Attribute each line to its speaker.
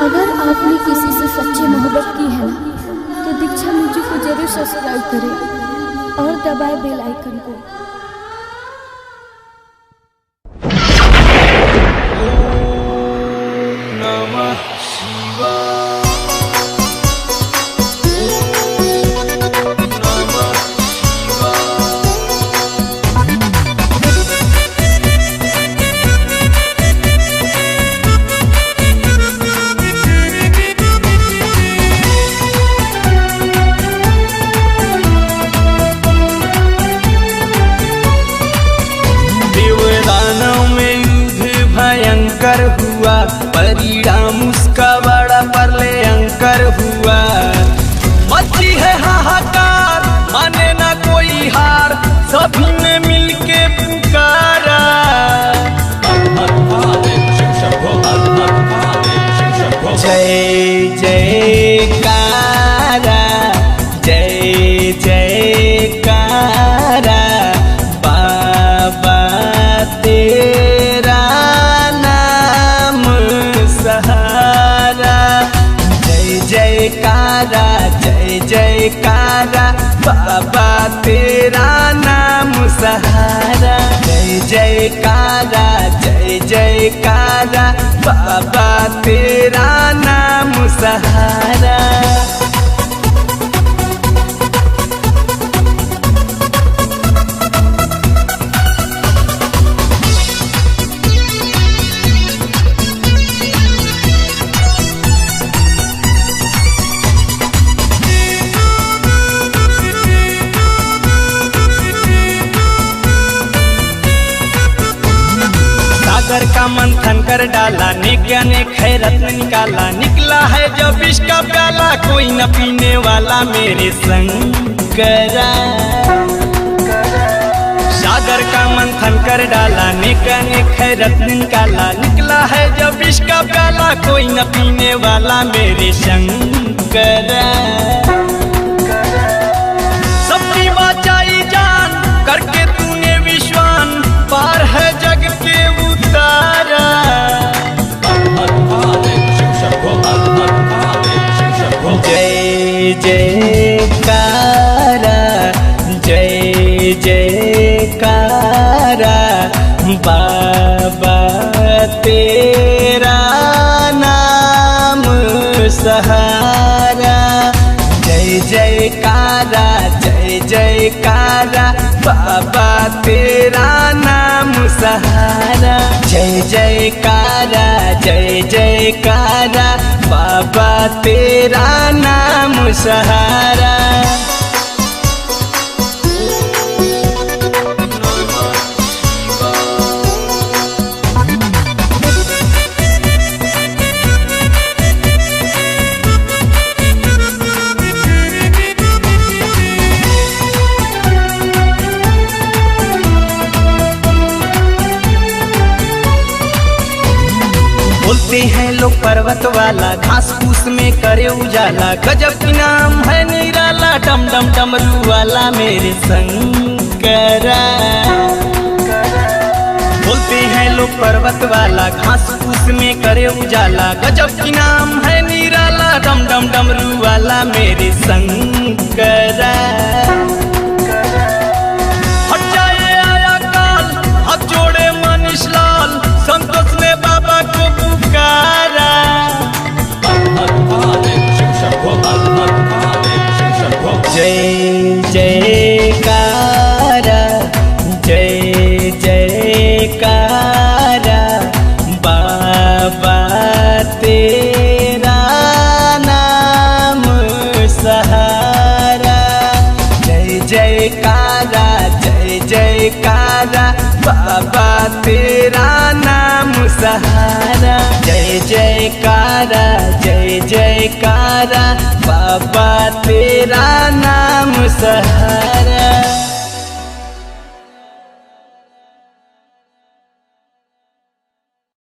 Speaker 1: अगर आपने किसी से सच्ची मोहब्बत की है ना तो दीक्षा मुझे को जरूर सब्सक्राइब करें और दबाए बेल आइकन को।
Speaker 2: भयंकर हुआ परिणाम उसका बड़ा प्रलयंकर हुआ। मची है हाहाकार माने ना कोई हार, सभी ने मिलके पुकारा। जय जयकारा जय जयकारा बाबा तेरा जयकारा जय जयकारा बाबा तेरा नाम सहारा। जय जयकारा जय जयकारा बाबा तेरा नाम सहारा। सागर का मंथन कर डाला, नेक अनेक है रत्न निकाला। निकला है जब विष का प्याला, कोई न पीने वाला मेरे शंकरा। सागर का मंथन कर डाला, नेक अनेक है रत्न निकाला। निकला है जब विष का प्याला, कोई न पीने वाला मेरे शंकरा। सबकी बचाई जान करके तूने विश्वान, पार है जग के उतारा। जय जयकारा जय जयकारा बाबा तेरा नाम सहारा। जय जयकारा जय जयकारा बाबा तेरा नाम सहारा। जय जयकारा जय जयकारा बाबा तेरा नाम सहारा। बोलते हैं लोग पर्वत वाला, घास फूस में करे उजाला। गजब इनाम है निराला, डम डम डमरू वाला मेरे शंकरा। बोलते हैं लोग पर्वत वाला, घास फूस में करे उजाला। गजब इनाम है निराला, डम डम डमरू वाला मेरे शंकरा। हट जाए आया काल, हाथ जोड़े मनीष लाल, संतोष ने बाबा को पुकारा। जय जयकारा जय जयकारा बाबा तेरा नाम सहारा। जय जयकारा जय जयकारा बाबा तेरा नाम सहारा। जय जयकारा जय जयकारा बाबा तेरा नाम सहारा।